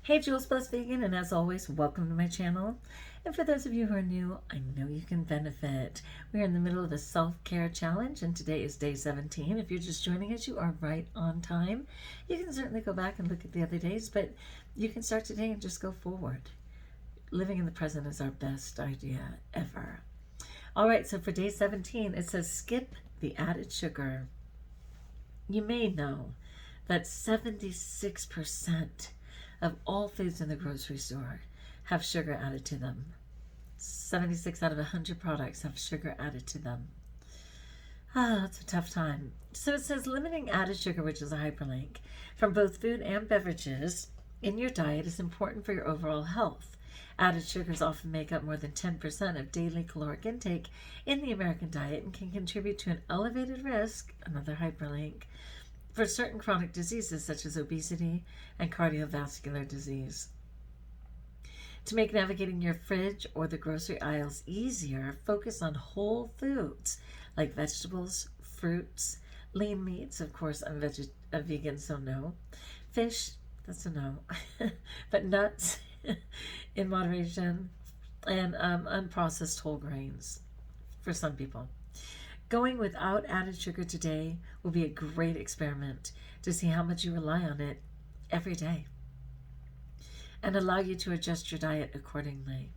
Hey, Jules Blessed Vegan, and as always, welcome to my channel. And for those of you who are new, I know you can benefit. We are in the middle of a self-care challenge, and today is day 17. If you're just joining us, you are right on time. You can certainly go back and look at the other days, but you can start today and just go forward. Living in the present is our best idea ever. All right, so for day 17, it says skip the added sugar. You may know that 76% of all foods in the grocery store have sugar added to them. 76 out of 100 products have sugar added to them. That's a tough time. So it says limiting added sugar, which is a hyperlink, from both food and beverages in your diet is important for your overall health. Added sugars often make up more than 10% of daily caloric intake in the American diet and can contribute to an elevated risk, another hyperlink, for certain chronic diseases such as obesity and cardiovascular disease. To make navigating your fridge or the grocery aisles easier, focus on whole foods like vegetables, fruits, lean meats. Of course, I'm a vegan, so no. Fish, that's a no. But nuts in moderation, and unprocessed whole grains for some people. Going without added sugar today will be a great experiment to see how much you rely on it every day and allow you to adjust your diet accordingly.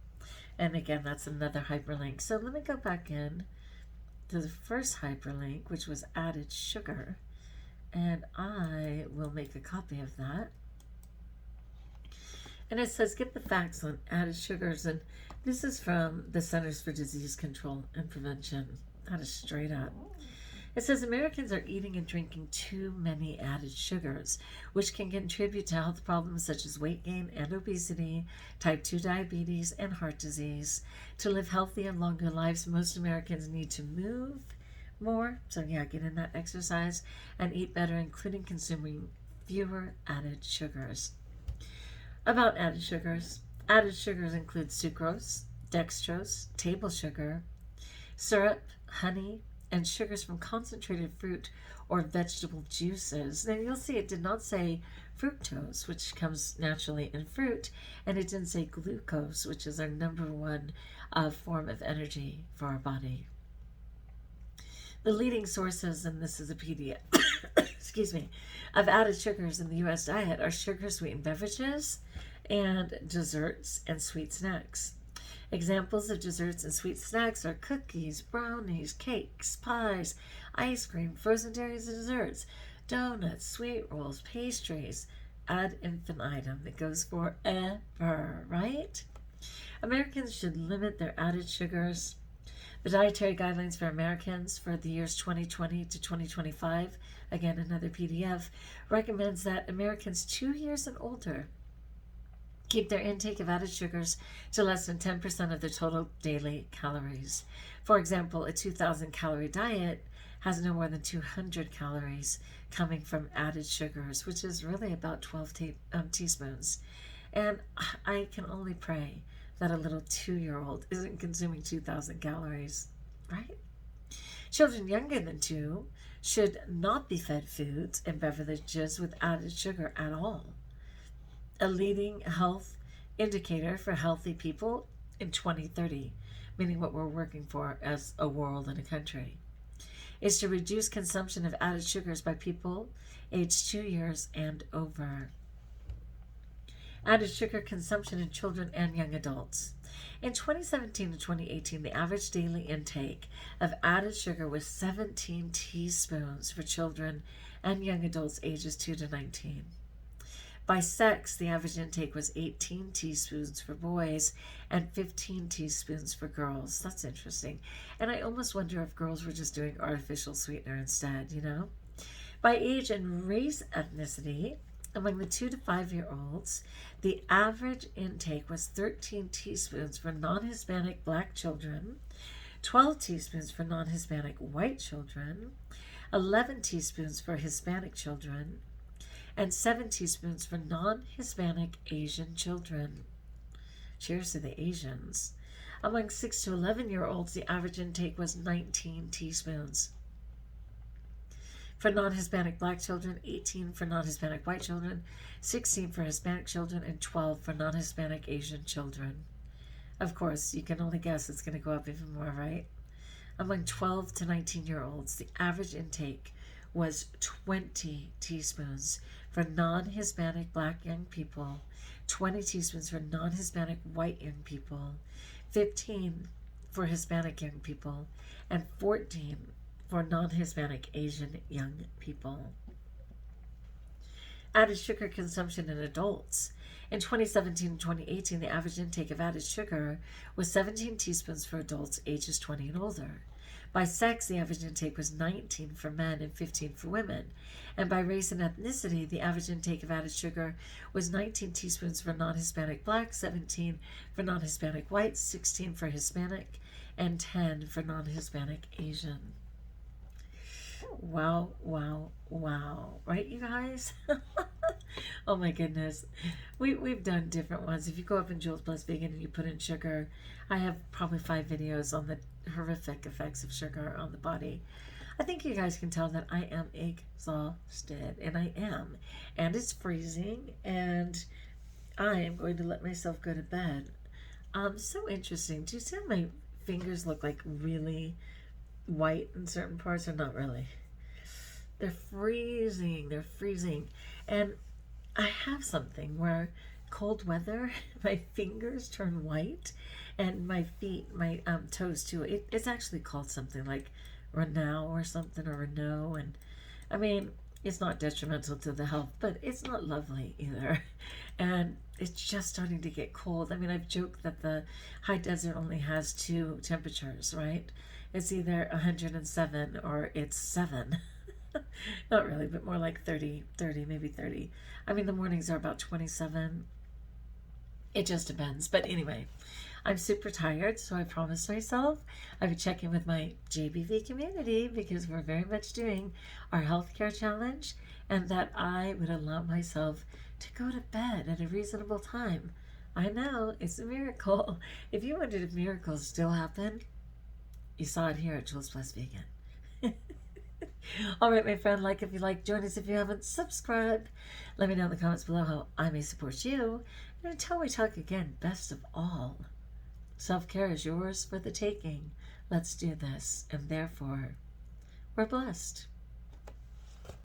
And again, that's another hyperlink. So let me go back in to the first hyperlink, which was added sugar, and I will make a copy of that. And it says, get the facts on added sugars. And this is from the Centers for Disease Control and Prevention. That is straight up. It says Americans are eating and drinking too many added sugars, which can contribute to health problems such as weight gain and obesity, type 2 diabetes, and heart disease. To live healthy and longer lives, most Americans need to move more. So yeah, get in that exercise and eat better, including consuming fewer added sugars. About added sugars include sucrose, dextrose, table sugar, syrup, honey, and sugars from concentrated fruit or vegetable juices. Now you'll see it did not say fructose, which comes naturally in fruit, and it didn't say glucose, which is our number one form of energy for our body. The leading sources, and this is a PDF, excuse me, of added sugars in the U.S. diet are sugar-sweetened beverages and desserts and sweet snacks. Examples of desserts and sweet snacks are cookies, brownies, cakes, pies, ice cream, frozen dairies and desserts, donuts, sweet rolls, pastries, ad infinitum. That goes forever, right? Americans should limit their added sugars. The Dietary Guidelines for Americans for the years 2020 to 2025, again another PDF, recommends that Americans 2 years and older keep their intake of added sugars to less than 10% of their total daily calories. For example, a 2,000 calorie diet has no more than 200 calories coming from added sugars, which is really about 12 teaspoons. And I can only pray that a little 2-year-old isn't consuming 2,000 calories, right? Children younger than 2 should not be fed foods and beverages with added sugar at all. A leading health indicator for healthy people in 2030, meaning what we're working for as a world and a country, is to reduce consumption of added sugars by people aged 2 years and over. Added sugar consumption in children and young adults. In 2017 and 2018, the average daily intake of added sugar was 17 teaspoons for children and young adults ages 2 to 19. By sex, the average intake was 18 teaspoons for boys and 15 teaspoons for girls. That's interesting. And I almost wonder if girls were just doing artificial sweetener instead, you know? By age and race ethnicity, among the 2 to 5 year olds, the average intake was 13 teaspoons for non-Hispanic black children, 12 teaspoons for non-Hispanic white children, 11 teaspoons for Hispanic children, and 7 teaspoons for non-Hispanic Asian children. Cheers to the Asians. Among 6 to 11 year olds, the average intake was 19 teaspoons. for non-Hispanic black children, 18 for non-Hispanic white children, 16 for Hispanic children, and 12 for non-Hispanic Asian children. Of course, you can only guess it's going to go up even more, right? Among 12 to 19-year-olds, the average intake was 20 teaspoons for non-Hispanic black young people, 20 teaspoons for non-Hispanic white young people, 15 for Hispanic young people, and 14 for non-Hispanic Asian young people. Added sugar consumption in adults. In 2017 and 2018, the average intake of added sugar was 17 teaspoons for adults ages 20 and older. By sex, the average intake was 19 for men and 15 for women. And by race and ethnicity, the average intake of added sugar was 19 teaspoons for non-Hispanic black, 17 for non-Hispanic white, 16 for Hispanic, and 10 for non-Hispanic Asian. Wow, wow, wow. Right, you guys? Oh my goodness. We've done different ones. If you go up in Jules Blessed Vegan and you put in sugar, I have probably 5 videos on the horrific effects of sugar on the body. I think you guys can tell that I am exhausted, and I am. And it's freezing, and I am going to let myself go to bed. So interesting. Do you see how my fingers look like really white in certain parts, or not really? They're freezing. They're freezing. And I have something where cold weather, my fingers turn white, and my feet, my toes too. It's actually called something like Renault or something, or Renault. And I mean, it's not detrimental to the health, but it's not lovely either. And it's just starting to get cold. I mean, I've joked that the high desert only has 2 temperatures, right? It's either 107 or it's 7. Not really, but more like 30, maybe 30. I mean, the mornings are about 27. It just depends. But anyway, I'm super tired, so I promised myself I would check in with my JBV community, because we're very much doing our healthcare challenge, and that I would allow myself to go to bed at a reasonable time. I know, it's a miracle. If you wondered if miracles still happen, you saw it here at Jules Blessed Vegan. All right, my friend, like if you like, join us if you haven't, subscribe. Let me know in the comments below how I may support you. And until we talk again, best of all, self-care is yours for the taking. Let's do this, and therefore, we're blessed.